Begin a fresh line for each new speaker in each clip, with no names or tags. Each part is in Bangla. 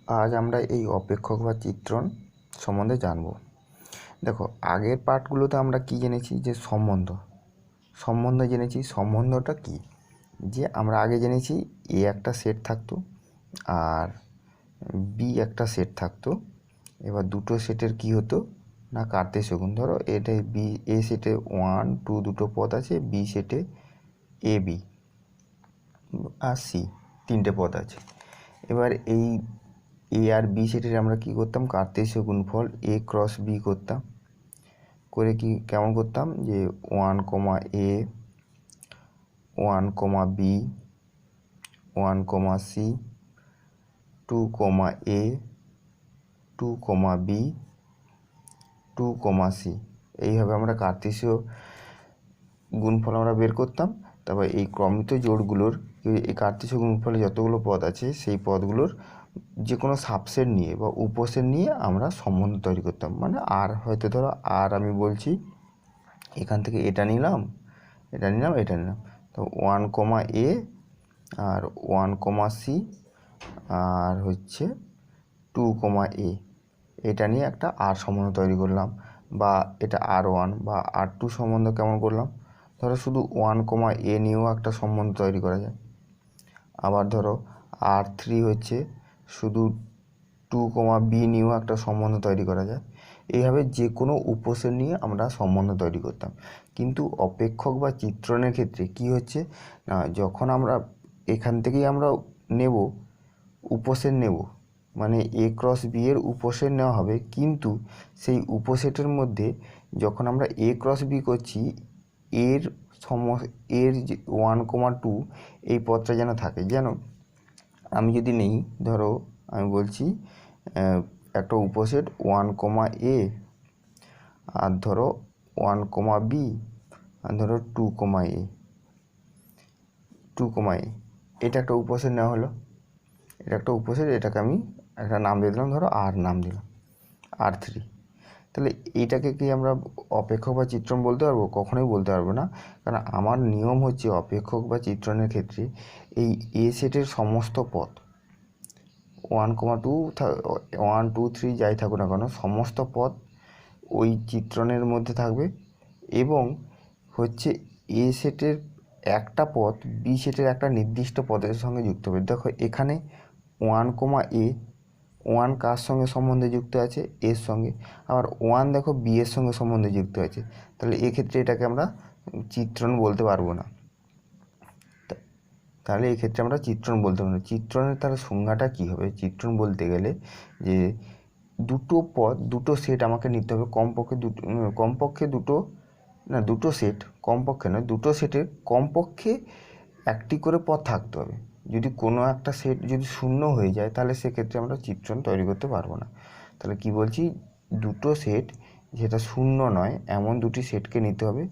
আজ আমরা এই অপেক্ষক বা চিত্রণ সম্বন্ধে জানব। দেখো, আগের পার্টগুলোতে আমরা কি জেনেছি, যে সম্বন্ধ জেনেছি। সম্বন্ধটা কি, যে আমরা আগে জেনেছি এ একটা সেট থাকতো আর বি একটা সেট থাকতো। এবার দুটো সেটের কি হতো না, কার্তেশীয় গুণ। ধরো এটাই বি, এ সেটে 1 2 দুটো পদ আছে, বি সেটে এ বি আর সি তিনটে পদ আছে। এবার এই এ আর বি সেটের আমরা কি করতাম, কার্তেশীয় গুণফল এ ক্রস বি করতাম। করে কি কেমন করতাম, যে 1 কমা এ, 1 কমা বি, 1 কমা সি, 2 কমা এ, 2 কমা বি, 2 কমা সি। এইভাবে আমরা কার্তেশীয় গুণফল আমরা বের করতাম। তারপর এই ক্রমিত জোড়গুলোর, এই কার্তেশীয় গুণফলে যতগুলো পদ আছে সেই পদগুলোর যে কোনো সাবসেট নিয়ে বা উপসেট নিয়ে আমরা সম্বন্ধ তৈরি করতাম। মানে আর হয়তো ধরো আর আমি বলছি এখান থেকে এটা নিলাম, এটা নিলাম, এটা নিলাম, তো 1 কমা এ আর 1 কমা সি আর হচ্ছে 2 কমা এ, এটা নিয়ে একটা আর সম্বন্ধ তৈরি করলাম। বা এটা R1 বা R2 সম্বন্ধ কেমন করলাম, ধরো শুধু 1 কমা এ নিয়েও একটা সম্বন্ধ তৈরি করা যায়। আবার ধরো R3 হচ্ছে শুধু 2 কমা বি নিয়েও একটা সম্বন্ধ তৈরি করা যায়। এইভাবে যে কোনো উপসেট নিয়ে আমরা সম্বন্ধ তৈরি করতাম। কিন্তু অপেক্ষক বা চিত্রণের ক্ষেত্রে কি হচ্ছে না, যখন আমরা এখান থেকেই আমরা নেব, উপসেট নেব, মানে এ ক্রস বি এর উপসেট নেওয়া হবে, কিন্তু সেই উপসেটের মধ্যে যখন আমরা এ ক্রস বি করছি, এর এর যে 1 কমা 2 এই পদটা যেন থাকে। যেন আমি যদি নেই, ধরো আমি বলছি একটা উপসেট 1 কমা এ আর ধরো 1 কমা বি আর ধরো 2 কমা এ, 2 কমা এ, এটা একটা উপসেট নেওয়া হলো। এটা একটা উপসেট, এটাকে আমি একটা নাম দিয়ে দিলাম, ধরো আর নাম দিলাম R3। তাহলে এইটাকে কি আমরা অপেক্ষক বা চিত্রণ বলতে পারবো? কখনোই বলতে পারবো না। কারণ আমার নিয়ম হচ্ছে অপেক্ষক বা চিত্রণের ক্ষেত্রে এই এ সেটের সমস্ত পদ 1 কমা 2 1 2 3 যাই থাকুক না কেন, সমস্ত পদ ওই চিত্রণের মধ্যে থাকবে। এবং হচ্ছে এ সেটের একটা পদ বি সেটের একটা নির্দিষ্ট পদের সঙ্গে যুক্ত হবে। দেখো এখানে 1 কমা এ, 1 কার সঙ্গে সম্বন্ধে যুক্ত আছে, এর সঙ্গে। আবার 1 দেখো বি এর সঙ্গে সম্বন্ধে যুক্ত আছে। তাহলে এক্ষেত্রে এটাকে আমরা চিত্রণ বলতে পারবো না। তাহলে এই ক্ষেত্রে আমরা চিত্রণ বলতে পারবো না। চিত্রণের তার সংজ্ঞাটা কী হবে? চিত্রণ বলতে গেলে যে দুটো পদ, দুটো সেট আমাকে নিতে হবে, কমপক্ষে দুটো সেট, কমপক্ষে নয়, দুটো সেটের কমপক্ষে একটি করে পদ থাকতে হবে। যদি কোনো একটা সেট যদি শূন্য হয়ে যায়, তাহলে সেক্ষেত্রে আমরা চিত্রণ তৈরি করতে পারবো না। তাহলে কি বলছি, দুটো সেট যেটা শূন্য নয় এমন দুটি সেটকে নিতে হবে,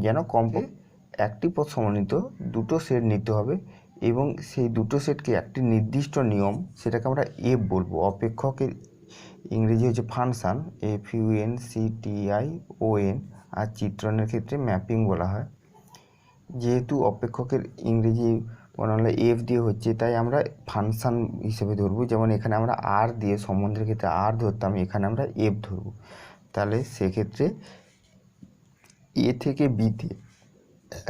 যেন কমপক্ষে একটি পদ সমন্বিত দুটো সেট নিতে হবে। এবং সেই দুটো সেটকে একটি নির্দিষ্ট নিয়ম, সেটাকে আমরা এফ বলবো। অপেক্ষকের ইংরেজি হচ্ছে ফাংশান, FUNCTION, আর চিত্রণের ক্ষেত্রে ম্যাপিং বলা হয়। যেহেতু অপেক্ষকের ইংরেজি বানালে এফ দিয়ে হচ্ছে, তাই আমরা ফাংশান হিসেবে ধরবো। যেমন এখানে আমরা আর দিয়ে সম্বন্ধের ক্ষেত্রে আর ধরতাম, এখানে আমরা এফ ধরবো। তাহলে সেক্ষেত্রে এ থেকে বিতে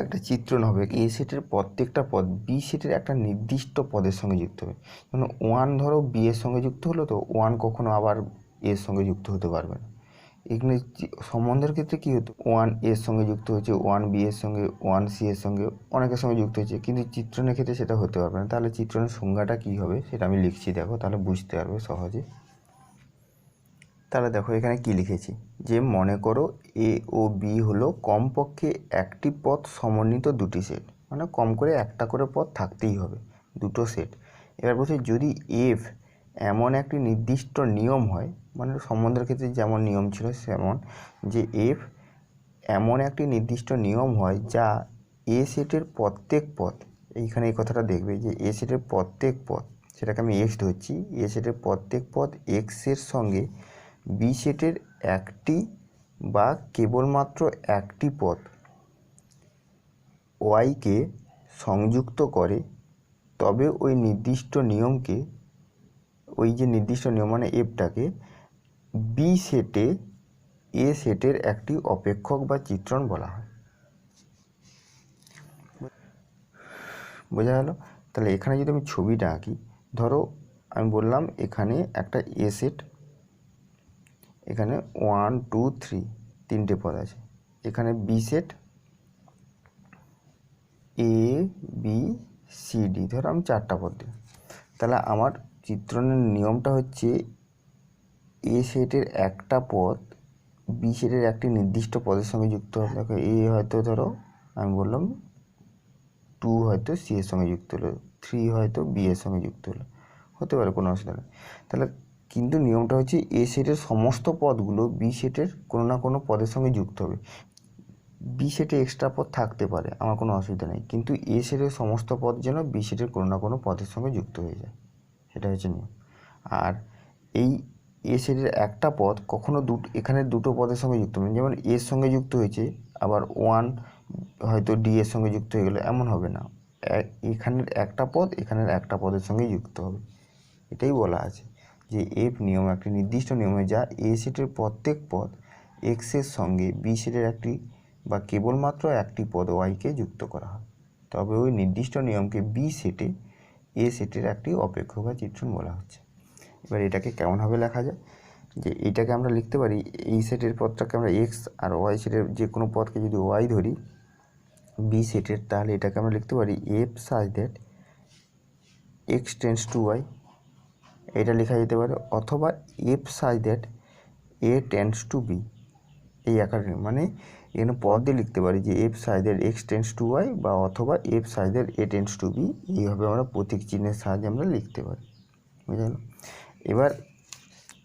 একটা চিত্রণ হবে। এ সেটের প্রত্যেকটা পদ বি সেটের একটা নির্দিষ্ট পদের সঙ্গে যুক্ত হবে। যেমন 1 ধরো বি এর সঙ্গে যুক্ত হলো, তো 1 কখনো আবার এর সঙ্গে যুক্ত হতে পারবে না। এখানে সম্বন্ধের ক্ষেত্রে কী হতো, 1 এর সঙ্গে যুক্ত হচ্ছে, 1 বি এর সঙ্গে, 1 সি এর সঙ্গে, অনেকের সঙ্গে যুক্ত হচ্ছে, কিন্তু চিত্রণের ক্ষেত্রে সেটা হতে পারবে না। তাহলে চিত্রণের সংজ্ঞাটা কী হবে সেটা আমি লিখছি, দেখো তাহলে বুঝতে পারবে সহজে। তাহলে দেখো এখানে কি লিখেছি, যে মনে করো এ ও বি হলো কমপক্ষে একটি পদ সমন্বিত দুটি সেট, মানে কম করে একটা করে পদ থাকতেই হবে, দুটো সেট। এবার বলছি যদি এফ এমন একটি নির্দিষ্ট নিয়ম হয়, মানে সম্বন্ধের ক্ষেত্রে যেমন নিয়ম ছিল সেমন, যে এফ এমন একটি নির্দিষ্ট নিয়ম হয় যা এ সেটের প্রত্যেক পদ, এইখানে এই কথাটা দেখবে যে এ সেটের প্রত্যেক পদ, সেটাকে আমি এক্স ধরছি, এ সেটের প্রত্যেক পদ এক্সের সঙ্গে বি সেটের একটি বা কেবলমাত্র একটি পদ ওয়াইকে সংযুক্ত করে, তবে ওই নির্দিষ্ট নিয়মকে ওই যে নির্দিষ্ট নিয়ম মানে এফটাকে বি সেটে এ সেটের একটি অপেক্ষক বা চিত্রণ বলা হয়। বোঝা গেল? তাহলে এখানে যদি আমি ছবিটা আঁকি, ধরো আমি বললাম এখানে একটা এ সেট, এখানে 1 2 3 তিনটে পদ আছে, এখানে B set A B C D, ধরো আমি 4টা পদ দিই। তাহলে আমার চিত্রণের নিয়মটা হচ্ছে এ সেটের একটা পদ বি সেটের একটি নির্দিষ্ট পদের সঙ্গে যুক্ত হবে। দেখো এ হয়তো ধরো আমি বললাম 2 হয়তো সি এর সঙ্গে যুক্ত হলো, 3 হয়তো বি এর সঙ্গে যুক্ত হলো, হতে পারে, কোনো অসুবিধা নেই। তাহলে কিন্তু নিয়মটা হচ্ছে এ সেটের সমস্ত পদগুলো বি সেটের কোনো না কোনো পদের সঙ্গে যুক্ত হবে। বি সেটে এক্সট্রা পদ থাকতে পারে, আমার কোনো অসুবিধা নেই, কিন্তু এ সেটের সমস্ত পদ যেন বি সেটের কোনো না কোনো পদের সঙ্গে যুক্ত হয়ে যায়, সেটা হচ্ছে নিয়ম। আর এই এ সেটের একটা পদ কখনো এখানে দুটো পদের সঙ্গে যুক্ত হবে, যেমন এর সঙ্গে যুক্ত হয়েছে আবার 1 হয়তো ডি এর সঙ্গে যুক্ত হয়ে গেলো, এমন হবে না। এখানের একটা পদ এখানের একটা পদের সঙ্গেই যুক্ত হবে। এটাই বলা আছে যে এফ নিয়ম একটি নির্দিষ্ট নিয়মে যা এ সেটের প্রত্যেক পদ এক্সের সঙ্গে বি সেটের একটি বা কেবলমাত্র একটি পদ ওয়াইকে যুক্ত করা হয়, তবে ওই নির্দিষ্ট নিয়মকে বি সেটে এ সেটের একটি অপেক্ষক বা চিত্রণ বলা হচ্ছে। এবার এটাকে কেমনভাবে লেখা যায়, যে এইটাকে আমরা লিখতে পারি, এই সেটের পদটাকে আমরা এক্স আর ওয়াই সেটের যে কোনো পদকে যদি ওয়াই ধরি বি সেটের, তাহলে এটাকে আমরা লিখতে পারি f such that x tends to y, এটা লেখা যেতে পারে, অথবা f such that a tends to b. এই আকারে মানে এখানে পদ দিয়ে লিখতে পারি যে f such that x tends to y বা অথবা f such that a tends to b, এইভাবে আমরা প্রতীক চিহ্নের সাহায্যে আমরা লিখতে পারি। বুঝা গেল? এবার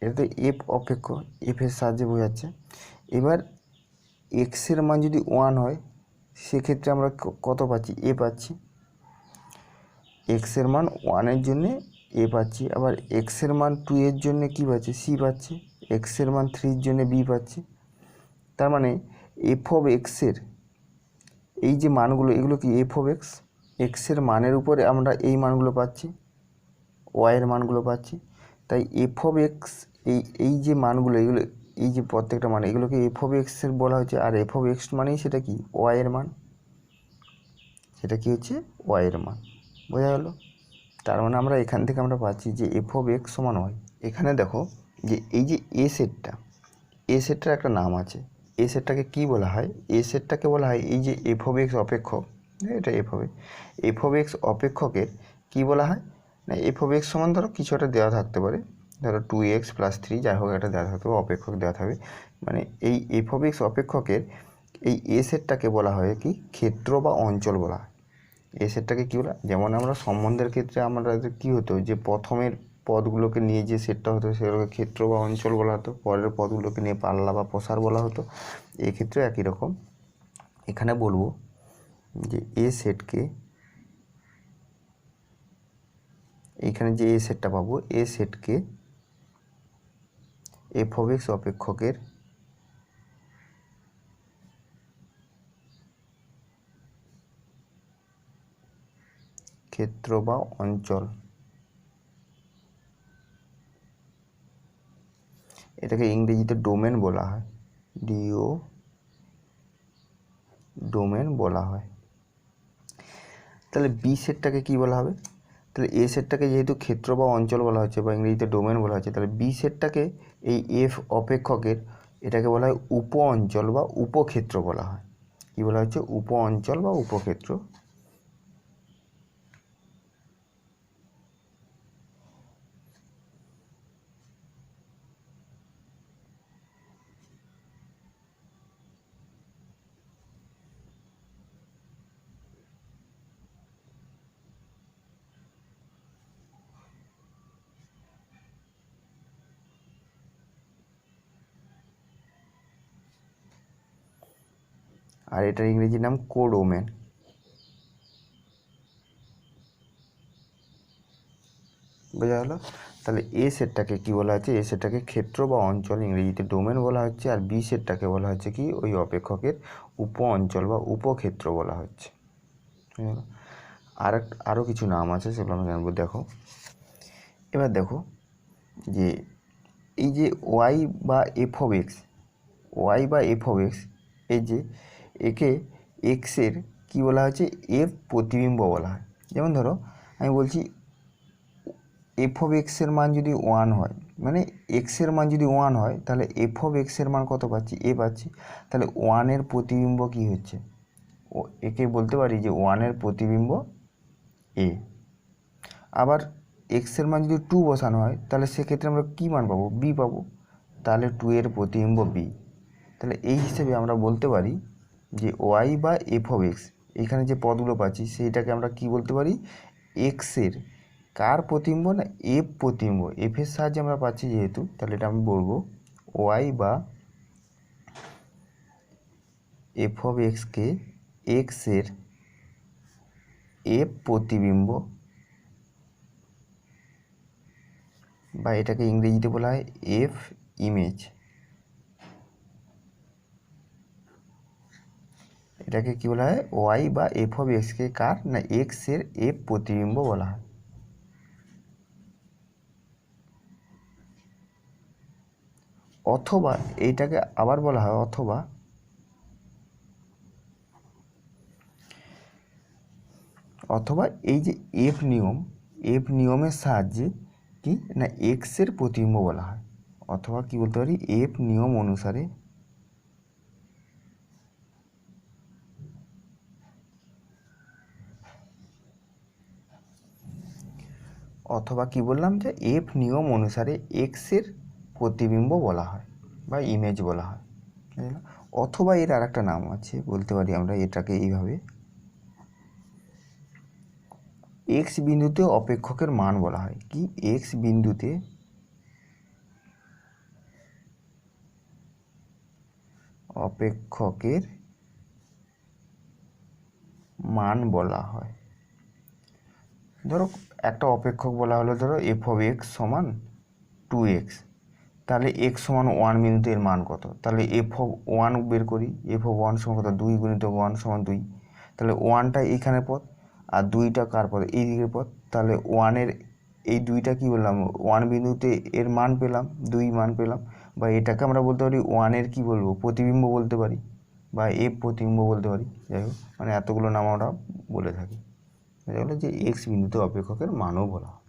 এটা তো এফ অপেক্ষ, এফের সাহায্যে বোঝাচ্ছে। এবার এক্সের মান যদি 1 হয় সেক্ষেত্রে আমরা কত পাচ্ছি, এ পাচ্ছি। এক্সের মান 1-এর জন্যে এ পাচ্ছি, আবার এক্সের মান 2 এর জন্যে কী পাচ্ছি, সি পাচ্ছি, এক্সের মান 3 এর জন্যে বি পাচ্ছি। তার মানে এফ অফ এক্সের এই যে মানগুলো, এগুলো কি এফ অফ এক্স, এক্সের মানের উপরে আমরা এই মানগুলো পাচ্ছি, ওয়াইয়ের মানগুলো পাচ্ছি। তাই এফ অফ এক্স এই যে মানগুলো, এগুলো এই যে প্রত্যেকটা মান, এগুলোকে এফ অফ এক্সের বলা হচ্ছে। আর এফ অফ এক্স মানেই সেটা কি, ওয়াইয়ের মান, সেটা কি হচ্ছে ওয়াইয়ের মান। বোঝা গেল? তার মানে আমরা এখান থেকে আমরা পাচ্ছি যে এফ অফ এক্স সমান ওয়াই। এখানে দেখো যে এই যে এ সেটটা, এ সেটটার একটা নাম আছে। এ সেটটাকে কী বলা হয়, এ সেটটাকে বলা হয় এই যে এফ অফ এক্স অপেক্ষক, এটা এফ অফ এক্স অপেক্ষকের কী বলা হয় না, এফ অফ এক্স সমান ধরো কিছু একটা দেওয়া থাকতে পারে, ধরো 2x + 3 যাই হোক একটা দেওয়া থাকতে হবে, অপেক্ষক দেওয়া থাকবে। মানে এই এফ অফ এক্স অপেক্ষকের এই এ সেটটাকে বলা হয় কি ক্ষেত্র বা অঞ্চল বলা হয়। এ সেটটাকে কী বলা, যেমন আমরা সম্বন্ধের ক্ষেত্রে আমরা কী হতো যে প্রথমের পদগুলোকে নিয়ে যে সেটটা হতো সেগুলোকে ক্ষেত্র বা অঞ্চল বলা হতো, পরের পদগুলোকে নিয়ে পাল্লা বা প্রসার বলা হতো। এক্ষেত্রে একই রকম এখানে বলবো যে এ সেটকে, এইখানে যে এ সেটটা পাবো, এ সেটকে এফ অফ এক্স অপেক্ষকের ক্ষেত্র বা অঞ্চল, এটাকে ইংরেজিতে ডোমেন বলা হয়, ডিও ডোমেন বলা হয়। তাহলে বি সেটটাকে কী বলা হবে, তাহলে এ সেটটাকে যেহেতু ক্ষেত্র বা অঞ্চল বলা হচ্ছে বা ইংরেজিতে ডোমেন বলা হচ্ছে, তাহলে বি সেটটাকে এই এফ অপেক্ষকের এটাকে বলা হয় উপ অঞ্চল বা উপক্ষেত্র বলা হয়। কী বলা হচ্ছে, উপ অঞ্চল বা উপক্ষেত্র। আর এটার ইংরেজি নাম কোডোমেন। বোঝা গেল? তাহলে এ সেটটাকে কী বলা হচ্ছে, এ সেটটাকে ক্ষেত্র বা অঞ্চল ইংরেজিতে ডোমেন বলা হচ্ছে, আর বি সেটটাকে বলা হচ্ছে কি ওই অপেক্ষকের উপ অঞ্চল বা উপক্ষেত্র বলা হচ্ছে। আরও কিছু নাম আছে সেগুলো আমি জানবো। দেখো এবার দেখো যে এই যে ওয়াই বা এফ অফ এক্স, ওয়াই বা এফ অফ এক্স, এই যে একে এক্সের কী বলা হয়েছে, এফ প্রতিবিম্ব বলা হয়। যেমন ধরো আমি বলছি এফ অফ এক্সের মান যদি 1 হয়, মানে এক্সের মান যদি 1 হয়, তাহলে এফ অফ এক্সের মান কত পাচ্ছি, এ পাচ্ছি। তাহলে 1-এর প্রতিবিম্ব কী হচ্ছে, ও একে বলতে পারি যে 1-এর প্রতিবিম্ব এ। আবার এক্সের মান যদি 2 বসানো হয়, তাহলে সেক্ষেত্রে আমরা কী মান পাবো, বি পাবো। তাহলে 2-এর প্রতিবিম্ব বি। তাহলে এই হিসেবে আমরা বলতে পারি যে ওয়াই বা এফ অফ এক্স, এখানে যে পদগুলো পাচ্ছি সেইটাকে আমরা কি বলতে পারি, এক্সের কার প্রতিবিম্ব, না এফ প্রতিবিম্ব। এফের সাহায্যে আমরা পাচ্ছি যেহেতু, তাহলে এটা আমি বলবো ওয়াই বা এফ অফ এক্সকে এক্সের এফ প্রতিবিম্ব, বা এটাকে ইংরেজিতে বলা হয় এফ ইমেজ। এটাকে কী বলা হয়, ওয়াই বা এফ অফ এক্সকে কার, না এক্সের এফ প্রতিবিম্ব বলা হয়। অথবা এইটাকে আবার বলা হয়, অথবা এই যে এফ নিয়মের সাহায্যে কি, না এক্সের প্রতিবিম্ব বলা হয়। অথবা কি বলতে পারি, এফ নিয়ম অনুসারে, অথবা কি বললাম, যে এফ নিয়ম অনুসারে এক্সের প্রতিবিম্ব বলা হয় বা ইমেজ বলা হয়। অথবা এর আর একটা নাম আছে, বলতে পারি আমরা এটাকে এইভাবে, এক্স বিন্দুতে অপেক্ষকের মান বলা হয়। কি, এক্স বিন্দুতে অপেক্ষকের মান বলা হয়। ধরো একটা অপেক্ষক বলা হলো, ধরো এফ অফ এক্স সমান 2x, তাহলে এক্স সমান 1 বিন্দুতে এর মান কত, তাহলে এফ অফ 1 বের করি। এফ অফ 1 সমান কত, 2 গুণিত 1 সমান 2। তাহলে 1টা এইখানে পদ, আর 2টা কার পদ, এই দিকের পদ। তাহলে 1-এর এই 2টা কী বললাম, 1 বিন্দুতে এর মান পেলাম, 2 মান পেলাম। বা এটাকে আমরা বলতে পারি 1-এর কী বলবো, প্রতিবিম্ব বলতে পারি, বা এফ প্রতিবিম্ব বলতে পারি। যাই হোক, মানে এতগুলো নাম আমরা বলে থাকি। এটা হলো যে এক্স বিন্দুতে অপেক্ষকের মানও বলা হয়।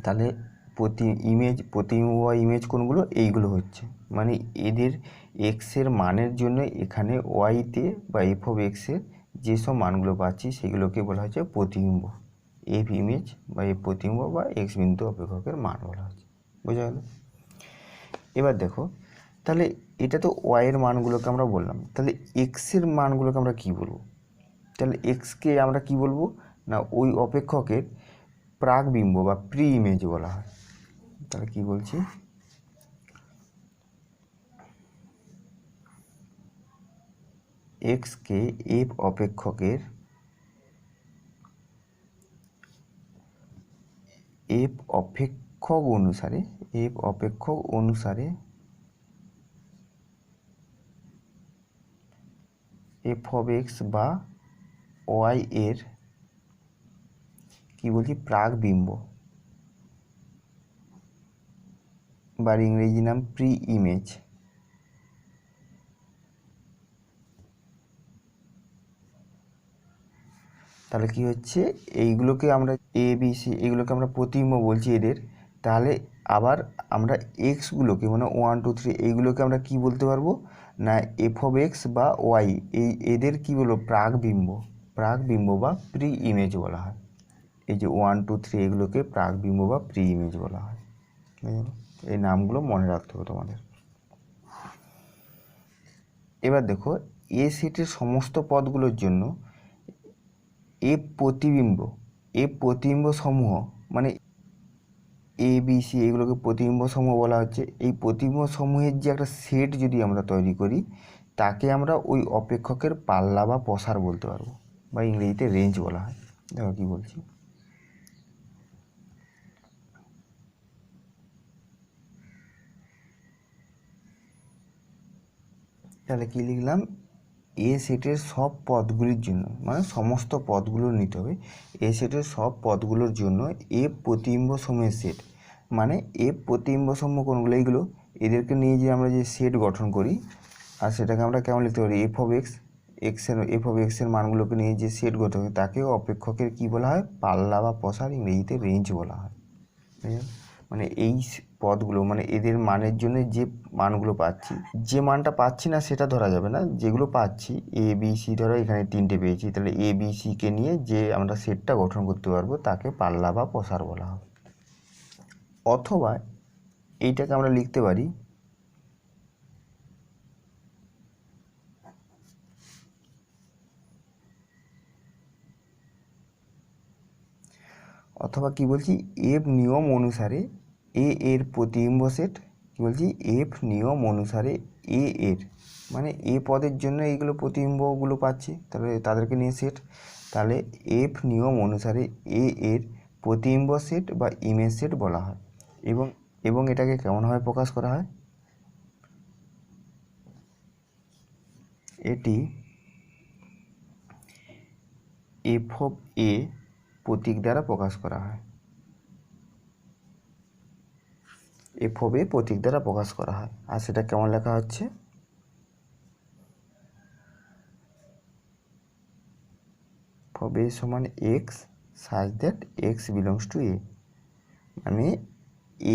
তাহলে প্রতিবিম্ব বা ইমেজ কোনগুলো, এইগুলো হচ্ছে, মানে এদের এক্সের মানের জন্য এখানে ওয়াইতে বা এফ অফ এক্সের যেসব মানগুলো পাচ্ছি সেগুলোকে বলা হচ্ছে প্রতিবিম্ব, এফ ইমেজ বা এফ প্রতিবিম্ব বা এক্স বিন্দু অপেক্ষকের মান বলা হচ্ছে। বোঝা গেল? এবার দেখো, তাহলে এটা তো ওয়াইয়ের মানগুলোকে আমরা বললাম, তাহলে এক্সের মানগুলোকে আমরা কি বলবো? তাহলে এক্সকে আমরা কি বলবো, না ওই অপেক্ষকের প্রাকবিম্ব বা প্রি ইমেজ বলা হয়। তাহলে কি বলছি, এক্সকে এফ অপেক্ষকের এফ অপেক্ষক অনুসারে এফ অফ এক্স বা ওয়াই এর কি বলছি, প্রাকবিম্ব, বা ইংরেজি নাম প্রি ইমেজ। তাহলে কি হচ্ছে, এইগুলোকে আমরা এ বি সি, এগুলোকে আমরা প্রতিবিম্ব বলছি এদের। তাহলে আবার আমরা এক্সগুলোকে, মানে 1 2 3, এইগুলোকে আমরা কি বলতে পারবো, না এফ অফ এক্স বা ওয়াই, এদের কি বলবো, প্রাকবিম্ব বা প্রি ইমেজ বলা হয়। এই যে 1 2 3 এগুলোকে প্রাকবিম্ব বা প্রি ইমেজ বলা হয়। এই নামগুলো মনে রাখতে হবে তোমাদের। এবার দেখো, এ সেটের সমস্ত পদগুলোর জন্য এফ প্রতিবিম্ব সমূহ, মানে এ বি সি, এগুলোকে প্রতিবিম্ব সমূহ বলা হচ্ছে। এই প্রতিবিম্ব সমূহের যে একটা সেট যদি আমরা তৈরি করি, তাকে আমরা ওই অপেক্ষকের পাল্লা বা প্রসার বলতে পারবো, বা ইংরেজিতে রেঞ্জ বলা হয়। দেখো কি বলছি, তাহলে কি লিখলাম, এ সেটের সব পদগুলির জন্য, মানে সমস্ত পদগুলো নিতে হবে, এ সেটের সব পদগুলোর জন্য এফ প্রতিবিম্ব সমূহের সেট, মানে এফ প্রতিবিম্ব সমূহ কোনগুলো, এইগুলো, এদেরকে নিয়ে যে আমরা যে সেট গঠন করি, আর সেটাকে আমরা কেমন লিখতে পারি, এফ অফ এক্সের মানগুলোকে নিয়ে যে সেট গঠন করি তাকেও অপেক্ষকের কী বলা হয়, পাল্লা বা প্রসার, ইংরেজিতে রেঞ্জ বলা হয়। মানে এই পদগুলো, মানে এদের মানের জন্য যে মানগুলো পাচ্ছি, যে মানটা পাচ্ছি না সেটা ধরা যাবে না, যেগুলো পাচ্ছি এ বি সি, ধরো এখানে 3টে পেয়েছি, তাহলে এ বি সিকে নিয়ে যে আমরা সেটটা গঠন করতে পারবো তাকে পাল্লা বা প্রসার বলা হবে। অথবা এইটাকে আমরা লিখতে পারি অথবা কি বলছি, এফ নিয়ম অনুসারে এ এর প্রতিবিম্ব সেট, কি বলছি, এফ নিয়ম অনুসারে এ এর, মানে এ পদের জন্য এইগুলো প্রতিবিম্বগুলো পাচ্ছি, তাহলে তাদেরকে নিয়ে সেট, তাহলে এফ নিয়ম অনুসারে এ এর প্রতিবিম্ব সেট বা ইমেজ সেট বলা হয়। এবং এটাকে কেমনভাবে প্রকাশ করা হয়, এটি এফ অফ এ প্রতীক দ্বারা প্রকাশ করা হয়, এফ অফ এ প্রতীক দ্বারা প্রকাশ করা হয়। আর সেটা কেমন লেখা হচ্ছে, অফ এ সমান X such that X belongs to A, মানে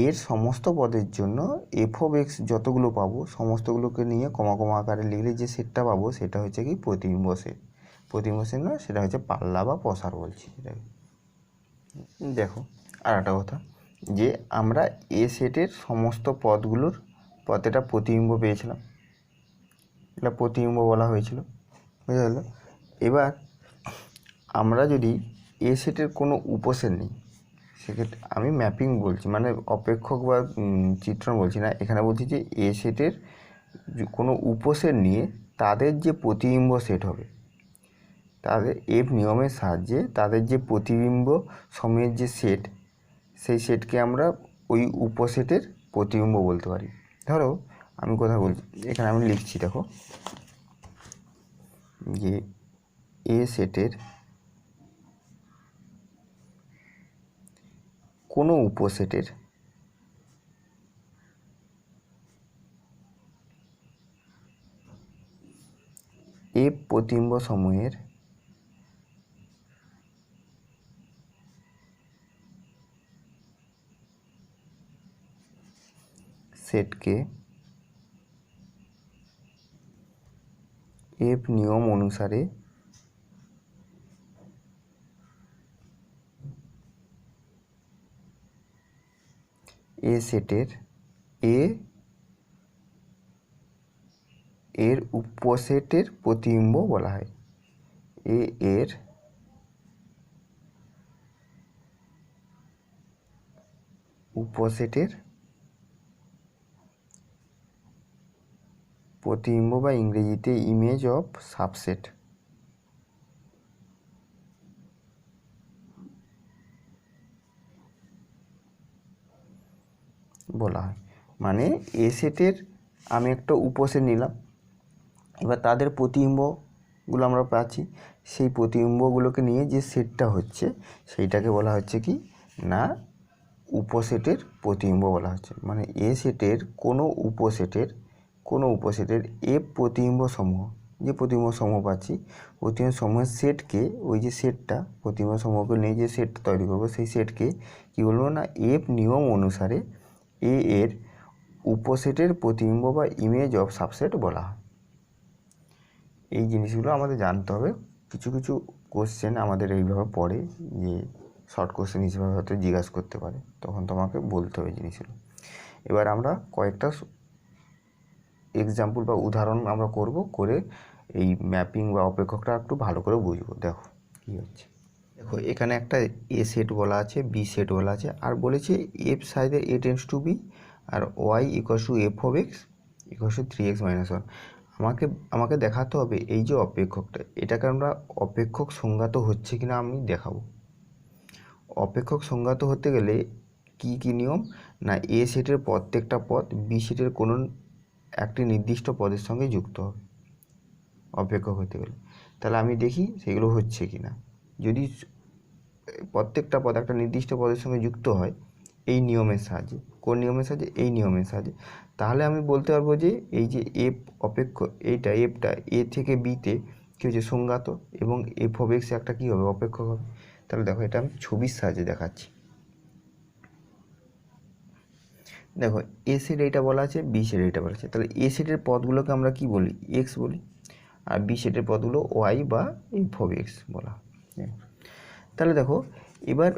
এর সমস্ত পদের জন্য এফ অফ এক্স যতগুলো পাবো সমস্তগুলোকে নিয়ে কমা কমা আকারে লিখলে যে সেটটা পাবো সেটা হচ্ছে কি প্রতিবিম্ব সেট। প্রতিবিম্ব সেট না, সেটা হচ্ছে পাল্লা বা প্রসার বলছি সেটাকে। দেখো আর একটা কথা, যে আমরা এ সেটের সমস্ত পদগুলোর প্রত্যেকটা প্রতিবিম্ব পেয়েছিলাম, এটা প্রতিবিম্ব বলা হয়েছিল, বুঝা গেল। এবার আমরা যদি এ সেটের কোনো উপসেট নিই, সেক্ষেত্রে আমি ম্যাপিং বলছি, মানে অপেক্ষক বা চিত্রণ বলছি না, এখানে বলছি যে এ সেটের কোনো উপসেট নিয়ে তাদের যে প্রতিবিম্ব সেট হবে, তাদের এফ নিয়মের সাহায্যে তাদের যে প্রতিবিম্ব সময়ের যে সেট, সেই সেটকে আমরা ওই উপসেটের প্রতিবিম্ব বলতে পারি। ধরো আমি কথা বলছি, এখানে আমি লিখছি, দেখো যে এ সেটের কোনো উপসেটের এফ প্রতিবিম্ব সমূহের সেটকে এফ নিয়ম অনুসারে এ সেটের এর উপসেটের প্রতিবিম্ব বলা হয়। এর উপসেটের প্রতিবিম্ব বা ইংরেজিতে ইমেজ অফ সাবসেট বলা হয়। মানে এ সেটের আমি একটা উপসেট নিলাম, এবার তাদের প্রতিবিম্বগুলো আমরা পাচ্ছি, সেই প্রতিবিম্বগুলোকে নিয়ে যে সেটটা হচ্ছে সেইটাকে বলা হচ্ছে কি না উপসেটের প্রতিবিম্ব বলা হচ্ছে। মানে এ সেটের কোনো উপসেটের এফ প্রতিবিম্ব সমূহ, যে প্রতিবিম্ব সমূহ পাচ্ছি, প্রতিবিম্ব সমূহের সেটকে, ওই যে সেটটা প্রতিবিম্ব সমূহকে নিয়ে যে সেটটা তৈরি করবো সেই সেটকে কী বলবো না এফ নিয়ম অনুসারে এ এর উপসেটের প্রতিবিম্ব বা ইমেজ অফ সাবসেট বলা হয়। এই জিনিসগুলো আমাদের জানতে হবে। কিছু কিছু কোশ্চেন আমাদের এইভাবে পড়ে, যে শর্ট কোশ্চেন হিসেবে হয়তো জিজ্ঞাসা করতে পারে, তখন তোমাকে বলতে হবে জিনিসগুলো। এবার আমরা কয়েকটা এক্সাম্পল বা উদাহরণ আমরা করে এই ম্যাপিং বা অপেক্ষকটা একটু ভালো করে বুঝবো। দেখো কী হচ্ছে, দেখো এখানে একটা এ সেট বলা আছে, বি সেট বলা আছে, আর বলেছে এফ সাইডে A tends to B R Y equal to F of X equal to 3x - 1। আমাকে দেখাতে হবে এই যে অপেক্ষকটা, এটাকে আমরা অপেক্ষক সংজ্ঞাত হচ্ছে কিনা আমি দেখাবো। অপেক্ষক সংজ্ঞাত হতে গেলে কি কি নিয়ম, না এ সেটের প্রত্যেকটা পদ বি সেটের কোনো একটি নির্দিষ্ট পদের সঙ্গে যুক্ত হবে। অপেক্ষক হতে গেলে। তাহলে আমি দেখি সেগুলো হচ্ছে কি না। যদি প্রত্যেকটা পদ একটা নির্দিষ্ট পদের সঙ্গে যুক্ত হয় এই নিয়মের সাহায্যে, কোন নিয়মের সাহায্যে? এই নিয়মের সাহায্যে, তাহলে আমি বলতে পারবো যে এই যে এফ এইটা এফটা এ থেকে বিতে কী হচ্ছে? সংজ্ঞাত, এবং এফ অফ এক্স একটা কী হবে? অপেক্ষক হবে। তাহলে দেখো এটা আমি ছবির সাহায্যে দেখাচ্ছি। দেখো এ সেট এইটা বলা আছে, বি সেট এইটা বলা আছে। তাহলে এ সেটের পদগুলোকে আমরা কি বলি? এক্স বলি, আর বি সেটের পদগুলো ওয়াই বা এফ অফ এক্স বলা। তাহলে দেখো এবার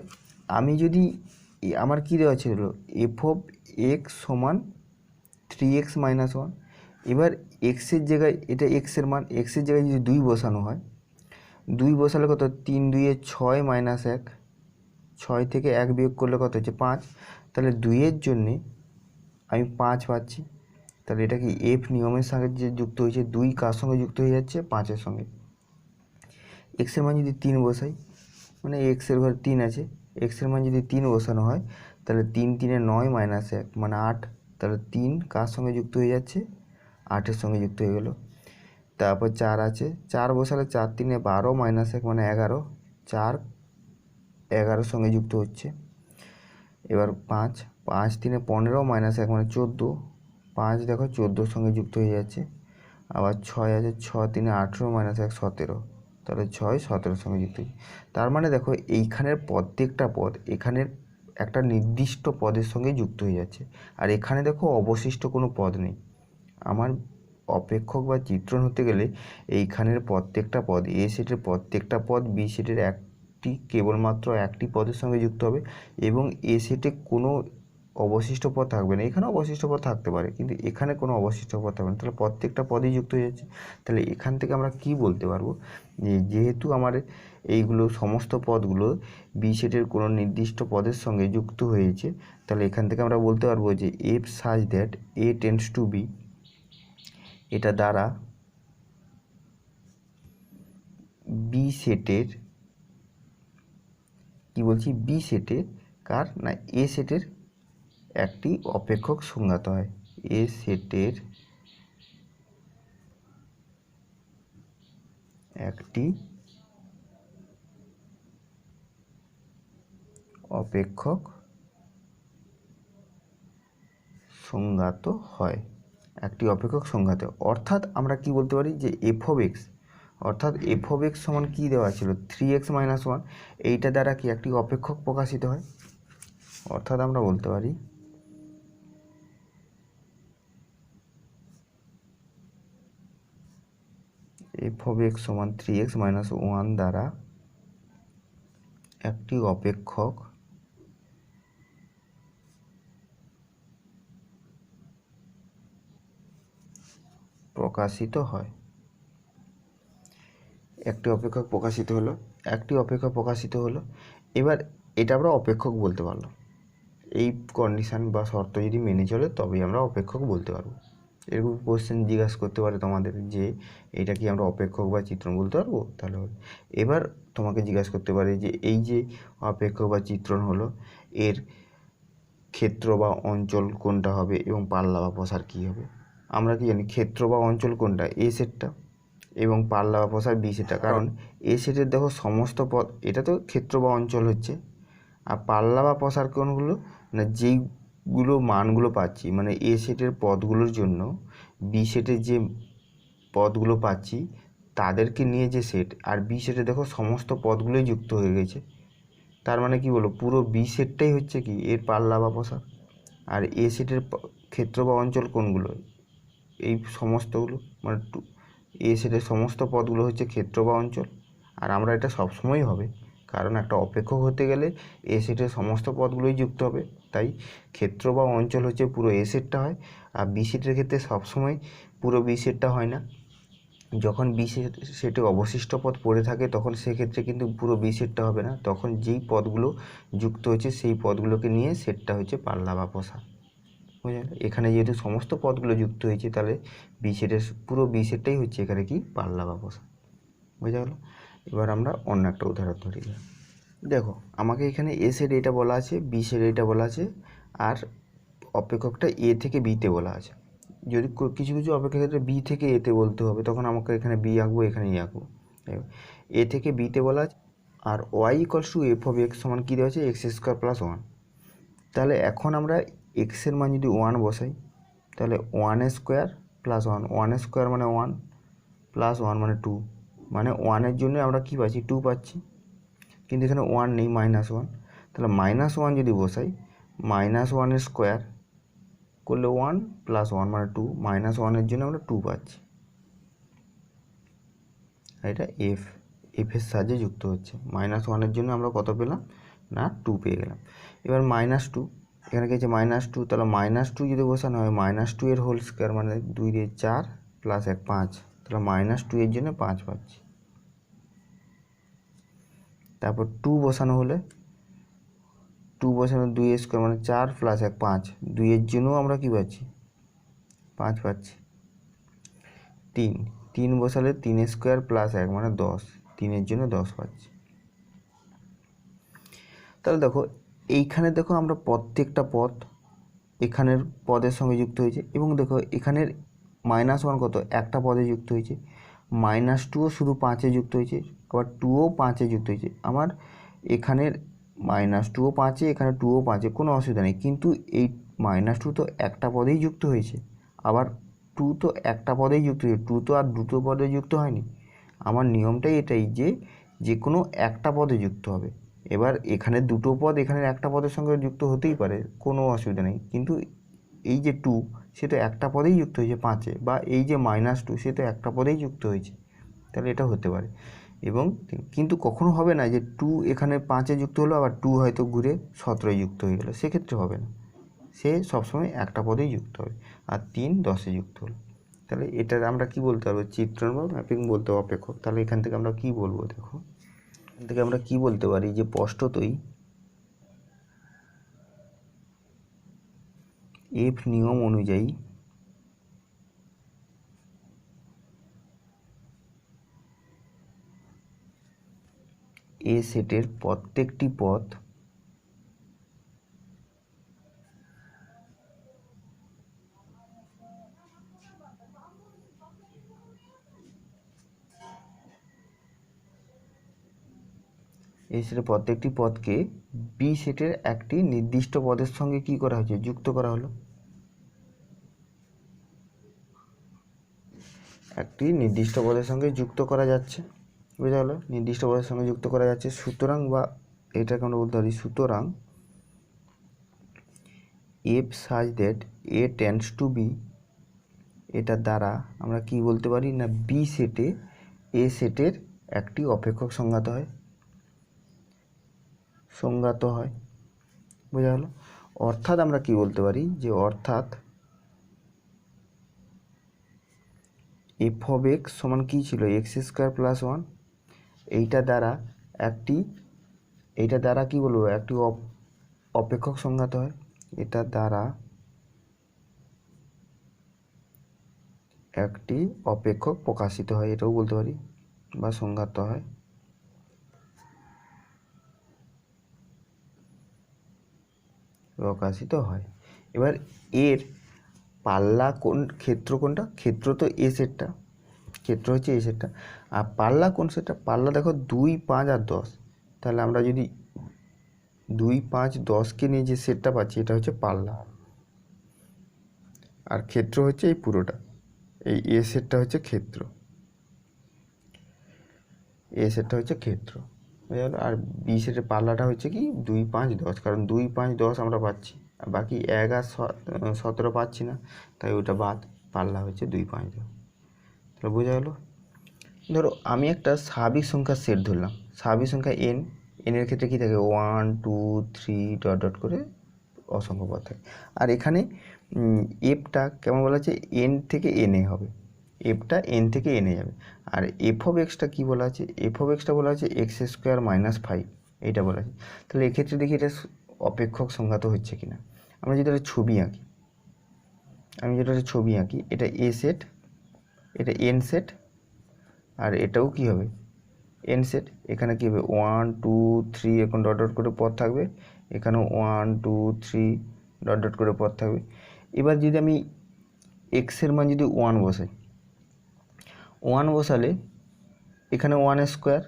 আমি যদি আমার কী দেওয়া ছিল? এফ অফ এক্স সমান 3x - 1। এবার এক্সের জায়গায়, এটা এক্সের মান, এক্সের জায়গায় যদি 2 বসানো হয়, 2 বসালে কত? 3 2 এ 6 - 1, 6 থেকে 1 বিয়োগ করলে কত হচ্ছে? 5। তাহলে 2-এর জন্যে আমি 5 পাচ্ছি। তাহলে এটা কি এফ নিয়মের সঙ্গে যে যুক্ত হয়েছে? 2 কার সঙ্গে যুক্ত হয়ে যাচ্ছে? 5-এর সঙ্গে। এক্সের মান যদি 3 বসাই, মানে এক্সের ঘরে 3 আছে, এক্সের মান যদি 3 বসানো হয়, তাহলে 3 3 - 9 - 1 মানে 8। তাহলে 3 কার সঙ্গে যুক্ত হয়ে যাচ্ছে? 8-এর সঙ্গে যুক্ত হয়ে গেল। তারপর 4 আছে, 4 বসালে 4 3 - 12 - 1 মানে 11, 4 11-এর সঙ্গে যুক্ত হচ্ছে। এবার 5 5 3 - 15 - 1 মানে 14, 5 দেখো 14-এর সঙ্গে যুক্ত হয়ে যাচ্ছে। আবার 6 আছে, 6 3 - 18 - 1 17, তাহলে 6 17-এর সঙ্গে যুক্ত হচ্ছে। তার মানে দেখো এইখানের প্রত্যেকটা পদ এখানের একটা নির্দিষ্ট পদের সঙ্গে যুক্ত হয়ে যাচ্ছে, আর এখানে দেখো অবশিষ্ট কোনো পদ নেই। আমার অপেক্ষক বা চিত্রণ হতে গেলে এইখানের প্রত্যেকটা পদ, এ সেটের প্রত্যেকটা পদ বি সেটের কেবলমাত্র একটি পদের সঙ্গে যুক্ত হবে, এবং এ সেটে কোনো অবশিষ্ট পদ থাকবে না। এখানে অবশিষ্ট পদ থাকতে পারে, কিন্তু এখানে কোনো অবশিষ্ট পদ থাকবে না। তাহলে প্রত্যেকটা পদই যুক্ত হয়ে যাচ্ছে। তাহলে এখান থেকে আমরা কি বলতে পারবো? যেহেতু আমার এইগুলো সমস্ত পদগুলো বি সেটের কোনো নির্দিষ্ট পদের সঙ্গে যুক্ত হয়েছে, তাহলে এখান থেকে আমরা বলতে পারবো যে f such that a tends to b, এটা দ্বারা বি সেটের, কি বলছি? বি সেটের কার না? এ সেটের একটি অপেক্ষক সংজ্ঞাত হয়। এ সেটের একটি অপেক্ষক সংজ্ঞাত হয়, একটি অপেক্ষক সংজ্ঞাত। অর্থাৎ আমরা কি বলতে পারি? যে এফ অফ এক্স, অর্থাৎ এফ অফ এক্স সমান কী দেওয়া ছিল? 3x - 1, এইটা দ্বারা কি একটি অপেক্ষক প্রকাশিত হয়। অর্থাৎ আমরা বলতে পারি এফ অফ এক্স সমান 3x - 1 দ্বারা একটি অপেক্ষক প্রকাশিত হয়। একটি অপেক্ষক প্রকাশিত হলো, একটি অপেক্ষক প্রকাশিত হলো। এবার এটা আমরা অপেক্ষক বলতে পারলাম। এই কন্ডিশান বা শর্ত যদি মেনে চলে তবেই আমরা অপেক্ষক বলতে পারবো। এরকম কোশ্চেন জিজ্ঞাসা করতে পারে তোমাদের যে এটা কি আমরা অপেক্ষক বা চিত্রণ বলতে পারবো? তাহলে এবার তোমাকে জিজ্ঞাসা করতে পারে যে এই যে অপেক্ষক বা চিত্রণ হলো, এর ক্ষেত্র বা অঞ্চল কোনটা হবে এবং পাল্লা বা প্রসার কী হবে? আমরা কি জানি ক্ষেত্র বা অঞ্চল কোনটা? এ সেটটা, এবং পাল্লা বা প্রসার বি সেটটা। কারণ এ সেটের দেখো সমস্ত পদ, এটা তো ক্ষেত্র বা অঞ্চল হচ্ছে, আর পাল্লা বা প্রসার কোনগুলো না? যেইগুলো মানগুলো পাচ্ছি, মানে এ সেটের পদগুলোর জন্য বি সেটের যে পদগুলো পাচ্ছি তাদেরকে নিয়ে যে সেট, আর বি সেটে দেখো সমস্ত পদগুলোই যুক্ত হয়ে গেছে। তার মানে কি বলো? পুরো বি সেটটাই হচ্ছে কি এর পাল্লা বা প্রসার। আর এ সেটের ক্ষেত্র বা অঞ্চল কোনগুলো? এই সমস্তগুলো, মানে এ সেটের সমস্ত পদগুলো হচ্ছে ক্ষেত্র বা অঞ্চল। আর আমরা এটা সবসময়ই হবে, কারণ একটা অপেক্ষক হতে গেলে এ সেটের সমস্ত পদগুলোই যুক্ত হবে। তাই ক্ষেত্র বা অঞ্চল হচ্ছে পুরো এ সেটটা হয়। আর বি সেটের ক্ষেত্রে সবসময় পুরো বি সেটটা হয় না। যখন বি সেটে অবশিষ্ট পদ পড়ে থাকে তখন সেক্ষেত্রে কিন্তু পুরো বি সেটটা হবে না, তখন যেই পদগুলো যুক্ত হচ্ছে সেই পদগুলোকে নিয়ে সেটটা হচ্ছে পাল্লা বা প্রসার। বুঝলেন? এখানে যেহেতু সমস্ত পদগুলো যুক্ত হয়েছে, তাহলে বি সেটের পুরো বি সেটটাই হচ্ছে এখানে কি পাল্লা বা প্রসার। বোঝা গেল? এবার আমরা অন্য একটা উদাহরণ ধরি। দেখো আমাকে এখানে এ সেট এটা বলা আছে, বি সেট এটা বলা আছে, আর অপেক্ষকটা এ থেকে বিতে বলা আছে। যদি কিছু কিছু অপেক্ষক ক্ষেত্রে বি থেকে এতে বলতে হবে, তখন আমাকে এখানে বি আঁকবো, এখানে ই আঁকবো। এ থেকে বিতে বলা আছে, আর Y equals to F of X সমান কী দেওয়া আছে, এক্স স্কোয়ার প্লাস 1। তাহলে এখন আমরা এক্সের মান যদি 1 বসাই, তাহলে 1 স্কোয়ার প্লাস 1, 1 স্কোয়ার মানে 1 প্লাস 1 মানে 2, মানে 1-এর জন্য আমরা কী পাচ্ছি, 2 পাচ্ছি, কিন্তু এখানে 1 নেই, -1। তাহলে -1 যদি বসাই, -1 স্কোয়ার করলে 1 প্লাস 1 মানে 2, -1-এর জন্য আমরা 2 পাচ্ছি। এটা এফের সাহায্যে যুক্ত হচ্ছে। -1-এর জন্য আমরা কত পেলাম না, 2 পেয়ে গেলাম। এবার -2, এখানে কি আছে -2, তাহলে -2 যদি বসানো হয়, -2 এর হোল স্কোয়ার মানে 2 দিয়ে 4 প্লাস 1 5, তাহলে -2 এর জন্য 5 পাচ্ছি। তারপর 2 বসানো হলে, 2 বসানো 2 স্কোয়ার মানে 4 প্লাস 1 5, 2 এর জন্যও আমরা কী পাচ্ছি, 5 পাচ্ছি। 3 বসালে 3 স্কোয়ার প্লাস 1 মানে 10, 3-এর জন্য 10 পাচ্ছি। তাহলে দেখো এইখানে দেখো আমরা প্রত্যেকটা পদ এখানের পদের সঙ্গে যুক্ত হয়েছে, এবং দেখো এখানের -1 কত, একটা পদে যুক্ত হয়েছে, -2ও শুধু 5-এ যুক্ত হয়েছে, আবার 2ও 5-এ যুক্ত হয়েছে। আমার এখানের -2ও 5-এ, এখানে 2ও 5-এ, কোনো অসুবিধা নেই, কিন্তু এই -2 তো একটা পদেই যুক্ত হয়েছে, আবার 2 তো একটা পদেই যুক্ত হয়েছে, 2 তো আর দুটো পদে যুক্ত হয়নি। আমার নিয়মটাই এটাই যে কোনো একটা পদে যুক্ত হবে। এবার এখানে দুটো পদ এখানের একটা পদের সঙ্গে যুক্ত হতেই পারে, কোনো অসুবিধা নেই, কিন্তু এই যে 2 সে তো একটা পদেই যুক্ত হয়েছে 5-এ, বা এই যে -2 সে তো একটা পদেই যুক্ত হয়েছে, তাহলে এটা হতে পারে। এবং কিন্তু কখনো হবে না যে 2 এখানে 5-এ যুক্ত হলো, আবার 2 হয়তো ঘুরে 17-এ যুক্ত হয়ে গেলো, সেক্ষেত্রে হবে না, সে সবসময় একটা পদেই যুক্ত হবে। আর 3 10-এ যুক্ত হলো, তাহলে এটার আমরা কি বলতে পারবো, চিত্রণ বা ম্যাপিং বলতে হবে অপেক্ষক। তাহলে এখান থেকে আমরা কি বলবো, দেখো এখান থেকে আমরা কি বলতে পারি যে স্পষ্টতই এফ নিয়ম অনুযায়ী এ সেটের প্রত্যেকটি পদ এই সেটের প্রত্যেকটি পদকে বি সেটের একটি নির্দিষ্ট পদের সঙ্গে কি করা হয়েছে, যুক্ত করা হলো, একটি নির্দিষ্ট পদের সঙ্গে যুক্ত করা যাচ্ছে, বুঝা গেল, নির্দিষ্ট পদের সঙ্গে যুক্ত করা যাচ্ছে। সুতরাং, বা এটাকে আমরা বলতে পারি, সুতরাং f such that a tends to b, এটার দ্বারা আমরা কি বলতে পারি না, বি সেটে এ সেটের একটি অপেক্ষক সংজ্ঞাত হয়, বোঝা গেল। অর্থাৎ আমরা কি বলতে পারি যে, অর্থাৎ এফ অফ এক্স সমান কী ছিল, এক্স স্কোয়ার প্লাস 1, এইটা দ্বারা কি বলবো, একটি অপেক্ষক সংজ্ঞাত হয়, এটা দ্বারা একটি অপেক্ষক প্রকাশিত হয়, এটাও বলতে পারি, বা সংজ্ঞাত হয়। প্রকাশিত হয়। এবার এর পাল্লা কোন, ক্ষেত্র কোনটা, ক্ষেত্র তো এ সেটটা, ক্ষেত্র হচ্ছে এ সেটটা, আর পাল্লা কোন সেটটা, পাল্লা দেখো 2 5 আর 10, তাহলে আমরা যদি 2 5 10কে নিয়ে যে সেটটা পাচ্ছি, এটা হচ্ছে পাল্লা, আর ক্ষেত্র হচ্ছে এই পুরোটা, এই এ সেটটা হচ্ছে ক্ষেত্র, এ সেটটা হচ্ছে ক্ষেত্র, বুঝা গেল। আর বি সেটের পাল্লাটা হচ্ছে কি 2 5 10, কারণ 2 5 10 আমরা পাচ্ছি, আর বাকি 1 আর 17 পাচ্ছি না, তাই ওটা বাদ, পাল্লা হচ্ছে 2 5 10, তাহলে বোঝা গেল। ধরো আমি একটা স্বাভাবিক সংখ্যার সেট ধরলাম, স্বাভাবিক সংখ্যা এনের ক্ষেত্রে কী থাকে, 1 2 3 ডট ডট করে অসংখ্য পদ থাকে, আর এখানে এফটা কেমন বলা আছে, এন থেকে এনে হবে, এফটা এন থেকে এনে যাবে। আর এফ অফ এক্সটা কী বলা আছে, এফ অফ এক্সটা বলা আছে এক্স স্কোয়ার -5, এইটা বলা আছে। তাহলে এক্ষেত্রে দেখি এটা অপেক্ষক সংজ্ঞাত হচ্ছে কি না। আমরা যদি একটা ছবি আঁকি, এটা এ সেট, এটা এন সেট, আর এটাও কি হবে, এন সেট। এখানে কী হবে, 1 2 3 এখন ডট ডট করে পদ থাকবে, এখানেও 1 2 3 ডট ডট করে পদ থাকবে। এবার যদি আমি এক্সের মান যদি 1 বসাই, 1 বসালে এখানে 1²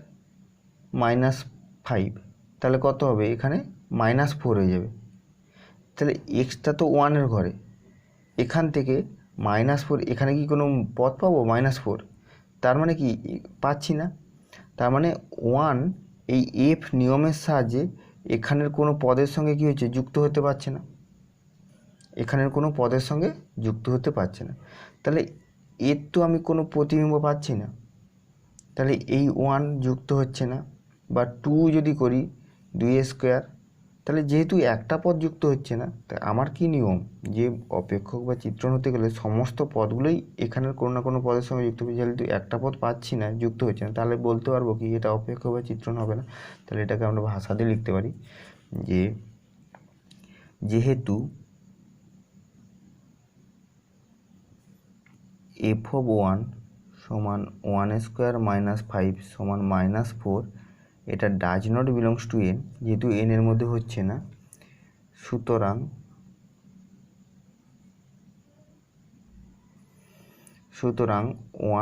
-5, তাহলে কত হবে, এখানে -4 হয়ে যাবে। তাহলে এক্সটা তো 1-এর ঘরে, এখান থেকে -4, এখানে কি কোনো পদ পাবো -4? তার মানে কি পাচ্ছি না। তার মানে 1 এই এফ নিয়মের সাহায্যে এখানের কোনো পদের সঙ্গে কী হচ্ছে, যুক্ত হতে পারছে না, এখানের কোনো পদের সঙ্গে যুক্ত হতে পারছে না। তাহলে এর তো আমি কোনো প্রতিবিম্ব পাচ্ছি না, তাহলে এই 1 যুক্ত হচ্ছে না। বা 2 যদি করি 2² তাহলে যেহেতু একটা পদ যুক্ত হচ্ছে না, তা আমার কি নিয়ম, যে অপেক্ষক বা চিত্রণ হতে গেলে সমস্ত পদগুলোই এখানের কোনো না কোনো পদের সঙ্গে যুক্ত হবে। যেহেতু একটা পদ পাচ্ছি না, যুক্ত হচ্ছে না, তাহলে বলতে পারবো কি এটা অপেক্ষক বা চিত্রণ হবে না। তাহলে এটাকে আমরা ভাষা দিয়ে লিখতে পারি যে যেহেতু f(1) সমান 1² -5 সমান -4, এটা does not belongs to n, যেহেতু n এর মধ্যে হচ্ছে না, সুতরাং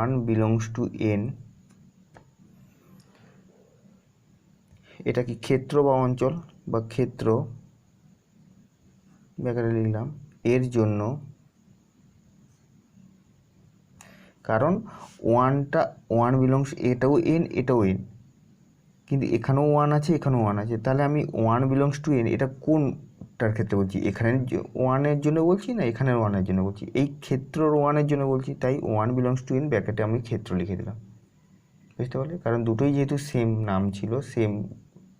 1 বিলংস টু n, এটা কি ক্ষেত্র বা অঞ্চল, বা ক্ষেত্র ব্যাখ্যাটা লিখলাম এর জন্য, কারণ 1 বিলংস, এটাও n এটাও n, কিন্তু এখানেও 1 আছে এখানেও 1 আছে, তাহলে আমি 1 বিলংস টু n এটা কোনটার ক্ষেত্রে বলছি, এখানের 1-এর জন্য বলছি না এখানের 1-এর জন্য বলছি, এই ক্ষেত্রর 1-এর জন্য বলছি, তাই 1 বিলংস টু n ব্র্যাকেটে আমি ক্ষেত্র লিখে দিলাম। বুঝতে পারলে, কারণ দুটোই যেহেতু সেম নাম ছিল, সেম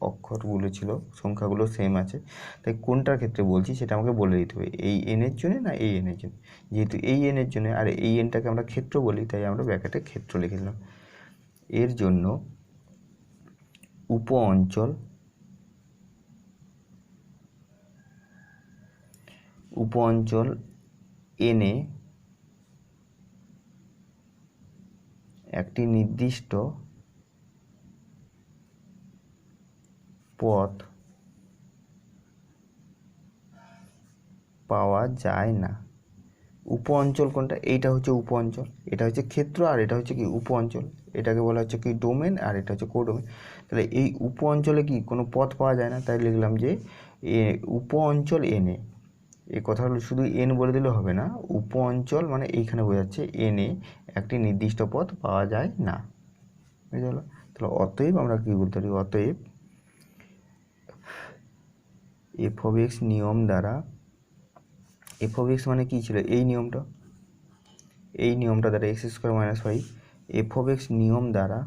অক্ষরগুলো ছিল, সংখ্যাগুলো সেম আছে, তাই কোনটার ক্ষেত্রে বলছি সেটা আমাকে বলে দিতে হবে, এই n-এর জন্য না এই n-এর জন্য। যেহেতু এই n-এর জন্য আর এই n-টাকে আমরা ক্ষেত্র বলি, তাই আমরা ব্র্যাকেটে ক্ষেত্র লিখে দিলাম। এর জন্য উপ অঞ্চল n-এ একটি নির্দিষ্ট পথ পাওয়া যায় না। উপ অঞ্চল কোনটা, এইটা হচ্ছে উপ অঞ্চল, এটা হচ্ছে ক্ষেত্র, আর এটা হচ্ছে কি উপ অঞ্চল, এটাকে বলা হচ্ছে কি ডোমেন, আর এটা হচ্ছে কোডোমেন। তাহলে এই উপ অঞ্চলে কি কোনো পথ পাওয়া যায় না, তাই লিখলাম যে উপ অঞ্চল n-এ, এই কথাগুলো শুধু n বলে দিলে হবে না, উপ অঞ্চল মানে এইখানে বোঝাচ্ছে n-এ একটি নির্দিষ্ট পথ পাওয়া যায় না। বুঝতে পারলো? তাহলে অতএব আমরা কি বলতে পারি, অতএব f(x) নিয়ম দ্বারা, f(x) মানে কি ছিল, এই নিয়মটা দ্বারা x² - 5, f(x) নিয়ম দ্বারা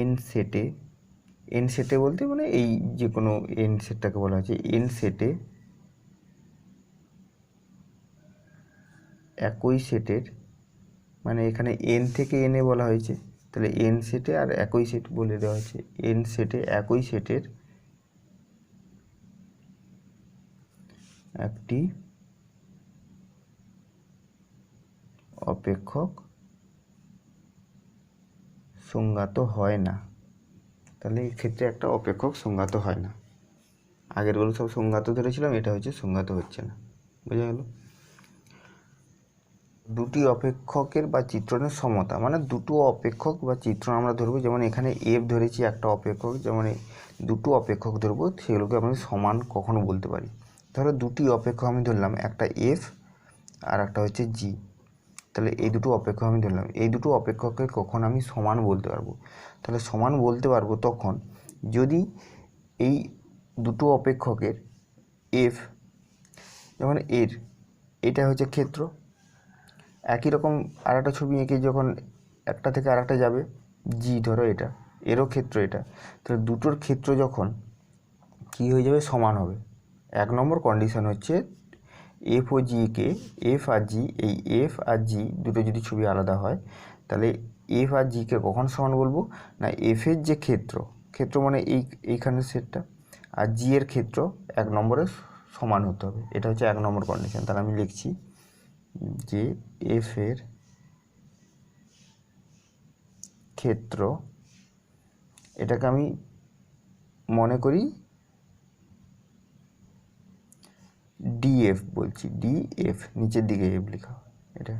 n সেটে বলতে মানে এই যে কোনো n সেটটাকে বলা হচ্ছে, n সেটে একই সেটের, মানে এখানে n থেকে n-এ বলা হয়েছে, তাহলে n সেটে আর একই সেট বলে দেওয়া হয়েছে, n সেটে একই সেটের একটি অপেক্ষক সংজ্ঞাত হয় না। তাহলে এই ক্ষেত্রে একটা অপেক্ষক সংজ্ঞাত হয় না, আগেরগুলো সব সংজ্ঞাত ধরেছিলাম, এটা হচ্ছে সংজ্ঞাত হচ্ছে না। বোঝা গেল? দুটি অপেক্ষকের বা চিত্রণের সমতা, মানে দুটো অপেক্ষক বা চিত্রণ আমরা ধরবো, যেমন এখানে এফ ধরেছি একটা অপেক্ষক, যেমন দুটো অপেক্ষক ধরবো, সেগুলোকে আমি সমান কখনো বলতে পারি। ধরো দুটি অপেক্ষক আমি ধরলাম, একটা এফ আর একটা হচ্ছে জি, তাহলে এই দুটো অপেক্ষক আমি ধরলাম, এই দুটো অপেক্ষককে কখন আমি সমান বলতে পারবো, তাহলে সমান বলতে পারবো তখন যদি এই দুটো অপেক্ষকের এফ, যেমন এটা হচ্ছে ক্ষেত্র, একই রকম আর একটা ছবি এঁকে যখন একটা থেকে আর একটা যাবে, জি ধরো এটা, এরও ক্ষেত্র এটা, তাহলে দুটোর ক্ষেত্র যখন কী হয়ে যাবে, সমান হবে। 1 নম্বর কন্ডিশন হচ্ছে F O GK, F R জি, এই এফ আর জি দুটো যদি ছবি আলাদা হয়, তাহলে এফ আর জিকে কখন সমান বলবো না, এফের যে ক্ষেত্র মানে এইখানের সেটটা, আর জি এর ক্ষেত্র 1 নম্বরে সমান হতে হবে, এটা হচ্ছে 1 নম্বর কন্ডিশন। তাহলে আমি লিখছি যে এফের ক্ষেত্র, এটাকে আমি মনে করি ডিএফ বলছি, ডিএফ নিচের দিকে এফ লেখা, এটা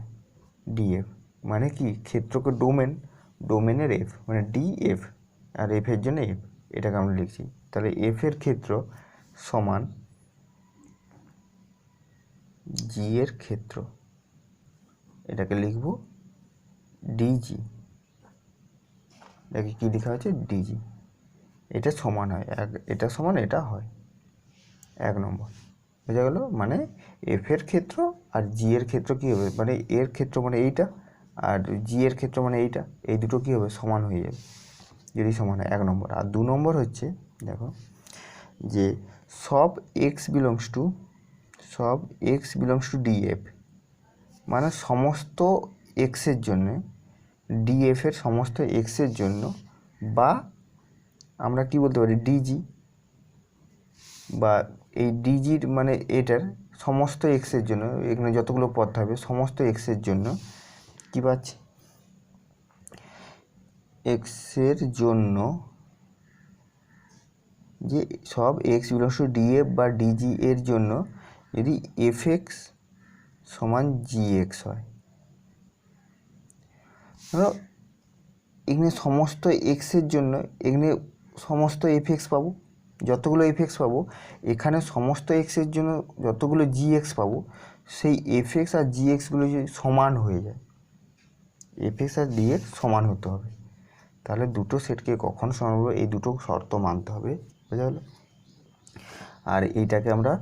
ডিএফ মানে কি ক্ষেত্রকে ডোমেনের এফ মানে ডিএফ, আর এফের জন্য এফ, এটাকে আমরা লিখছি। তাহলে এফের ক্ষেত্র সমান জি এর ক্ষেত্র, এটাকে লিখব ডিজি, এটাকে কী লেখা আছে ডিজি। এটা সমান হয় এটা সমান এটা হয় 1 নম্বর, বোঝা গেল। মানে এফ এর ক্ষেত্র আর জি এর ক্ষেত্র কী হবে, মানে এর ক্ষেত্র মানে এইটা আর জি এর ক্ষেত্র মানে এইটা, এই দুটো কী হবে সমান হয়ে যাবে যদি সমান হয় 1 নম্বর। আর 2 নম্বর হচ্ছে দেখো যে সব এক্স বিলংস টু ডিএফ, মানে সমস্ত এক্সের জন্য, ডিএফের সমস্ত এক্সের জন্য, বা আমরা কি বলতে পারি ডিজি, বা এই ডিজির মানে এটার সমস্ত এক্সের জন্য, এখানে যতগুলো পদ থাকবে সমস্ত এক্সের জন্য কী পাচ্ছি, এক্সের জন্য যে সব এক্স বিলংস টু ডিএফ বা ডিজি এর জন্য যদি এফ এক্স সমান জি এক্স হয়, ধরো এখানে সমস্ত এক্সের জন্য এখানে সমস্ত এফ এক্স পাবো, যতগুলো এফ এক্স পাবো, এখানে সমস্ত এক্সের জন্য যতগুলো জি এক্স পাবো, সেই এফ এক্স আর জি এক্সগুলো যদি সমান হয়ে যায়, এফ এক্স আর ডি এক্স সমান হতে হবে, তাহলে দুটো সেটকে কখন সমান হবে, এই দুটো শর্ত মানতে হবে, বোঝা গেল। আর এইটাকে আমরা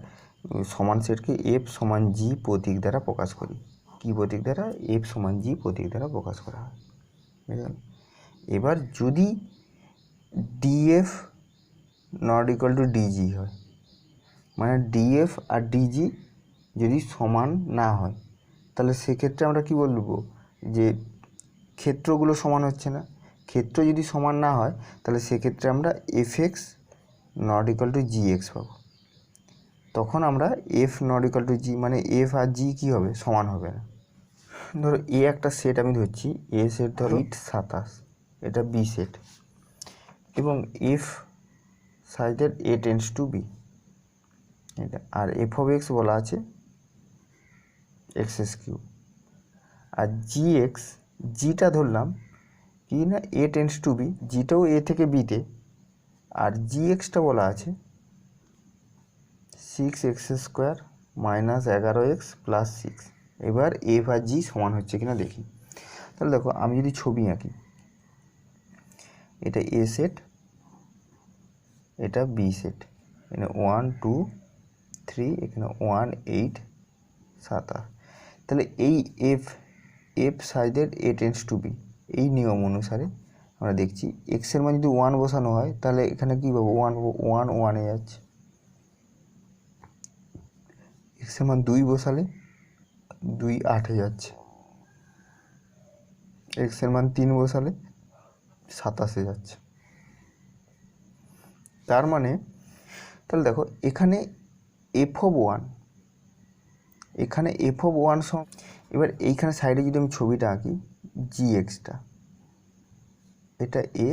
সমান সেটকে এফ সমান জি প্রতীক দ্বারা প্রকাশ করি। কি প্রতীক দ্বারা? এফ সমান জি প্রতীক দ্বারা প্রকাশ করা হয়, বুঝা গেল। এবার যদি df not equal to dg হয়, মানে ডিএফ আর ডিজি যদি সমান না হয়, তাহলে সেক্ষেত্রে আমরা কি বলবো যে ক্ষেত্রগুলো সমান হচ্ছে না। ক্ষেত্র যদি সমান না হয় তাহলে সেক্ষেত্রে আমরা F x not equal two G x পাবো। তখন আমরা এফ নট ইকুয়াল টু জি মানে এফ আর জি কী হবে, সমান হবে না। ধরো এ একটা সেট আমি ধরছি, এ সেট ধরো 27, এটা বি সেট, এবং এফ সাইজের এ টেন্ডস টু বি, এটা আর এফ অফ এক্স বলা আছে এক্স এস কিউ, আর জি এক্স, জিটা ধরলাম কি না এ টেন্ডস টু বি, জিটাও এ থেকে বিতে, আর জি এক্সটা বলা আছে 6x² মাইনাস 11x প্লাস 6। এবার এফ আর জি সমান হচ্ছে কিনা দেখি। তাহলে দেখো আমি যদি ছবি আঁকি, এটা এ সেট, এটা বি সেট, এখানে 1 2 3, এখানে 1 8 27, তাহলে এই এফ সাইজের এ টেন্ডস টু বি, এই নিয়ম অনুসারে আমরা দেখছি এক্সের মান যদি 1 বসানো হয় তাহলে এখানে কী পাবো, 1 পাবো, 1 1-এ যাচ্ছে। এক্সের মান 2 বসালে 2 8-এ যাচ্ছে, এক্সের মান 3 বসালে 27-এ যাচ্ছে। তার মানে তাহলে দেখো এখানে এফ অফ 1, এখানে এফ অফ 1 সম, এবার এইখানে সাইডে যদি আমি ছবিটা আঁকি, জি এক্সটা, এটা এ,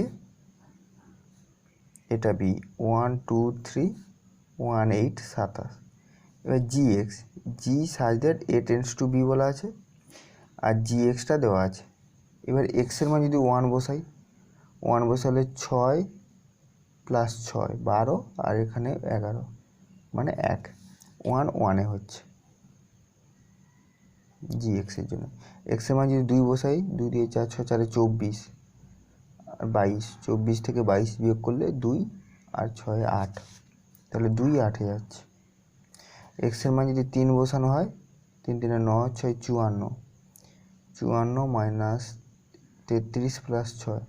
এটা বি, 1 2 3 1 8 27। এবার জি এক্স, জি সাইজের এ টেন্ডস টু বি বলা আছে, আর জি এক্সটা দেওয়া আছে। এবার এক্সের মান যদি 1 বসাই, 1 বসালে 6 প্লাস 6 12, আর এখানে 11 মানে 1, 1 1-এ হচ্ছে জি এক্সের জন্য। এক্সের মান যদি 2 বসাই, 2 দিয়ে 4 6 4 24 আর 22, 24 থেকে 22 বিয়োগ করলে 2 আর 6 8, তাহলে 2 8-এ যাচ্ছে। এক্সের মান যদি 3 বসানো হয়, 3 3 9 6 54, 54 মাইনাস 33 প্লাস 6,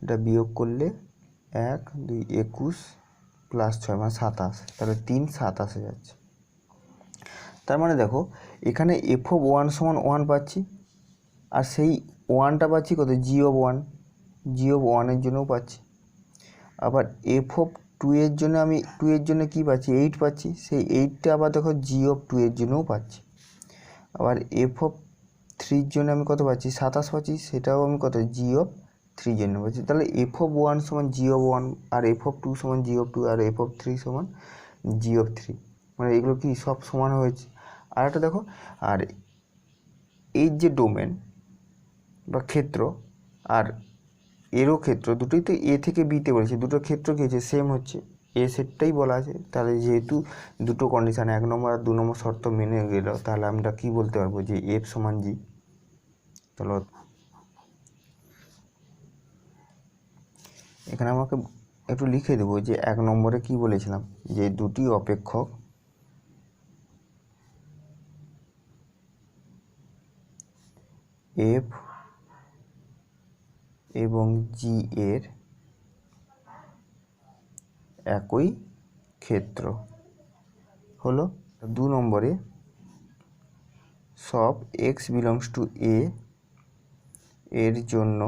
এটা বিয়োগ করলে 1 2 21 প্লাস 6 মানে 27, তাহলে 3 27-এ যাচ্ছে। তার মানে দেখো এখানে এফ অফ 1 সমান 1 পাচ্ছি, আর সেই 1টা পাচ্ছি কত, জি অফ 1, জি অফ 1-এর জন্যও পাচ্ছি। আবার এফ অফ 2 এর জন্য আমি 2 এর জন্য কী পাচ্ছি, 8 পাচ্ছি, সেই 8টা আবার দেখো জি অফ 2 এর জন্যও পাচ্ছি। আবার এফ অফ 3-র জন্য আমি কত পাচ্ছি, 27 পাচ্ছি, সেটাও আমি কত, জি অফ 3 জন্য পাচ্ছি। তাহলে এফ অফ 1 সমান জি অফ 1, আর এফ অফ 2 সমান জি অফ 2, আর এফ অফ 3 সমান জি অফ 3, মানে এগুলো কি সব সমান হয়েছে। আর একটা দেখো, আর এই যে ডোমেন বা ক্ষেত্র আর এরও ক্ষেত্র, দুটোই তো এ থেকে বিতে বলেছে, দুটো ক্ষেত্র কী হচ্ছে, সেম হচ্ছে, এ সেটটাই বলা আছে। তাহলে যেহেতু দুটো কন্ডিশান 1 নম্বর আর 2 নম্বর শর্ত মেনে গেল, তাহলে আমরা কী বলতে পারবো যে এফ সমান জি। চলো এখানে আমাকে একটু লিখে দেবো যে 1 নম্বরে কি বলেছিলাম, যে দুটি অপেক্ষক এফ এবং জি এর একই ক্ষেত্র হলো। 2 নম্বরে সব এক্স বিলংস টু এ এর জন্য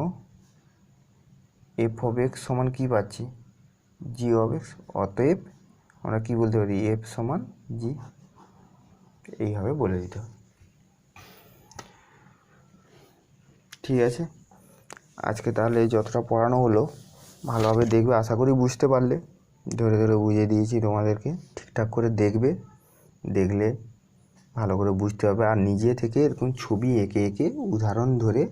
এফ অফ এক্স সমান কী পাচ্ছি, জি অফ এক্স। অতএব আমরা কী বলতে পারি, এফ সমান জি। এইভাবে বলে দিতে হবে। ঠিক আছে, আজকে তাহলে যতটা পড়ানো হলো ভালোভাবে দেখবে, আশা করি বুঝতে পারলে। ধরে ধরে বুঝিয়ে দিয়েছি তোমাদেরকে, ঠিকঠাক করে দেখবে, দেখলে ভালো করে বুঝতে হবে। আর নিজে থেকে এরকম ছবি এঁকে এঁকে উদাহরণ ধরে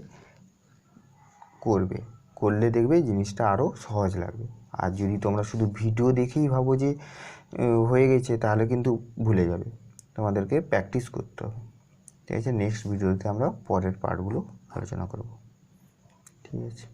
করবে, করলে দেখবে জিনিসটা আরও সহজ লাগবে। আর যদি তোমরা শুধু ভিডিও দেখেই ভাবো যে হয়ে গেছে, তাহলে কিন্তু ভুলে যাবে। তোমাদেরকে প্র্যাকটিস করতে হবে। ঠিক আছে, নেক্সট ভিডিওতে আমরা পরের পার্টগুলো আলোচনা করব। ঠিক আছে।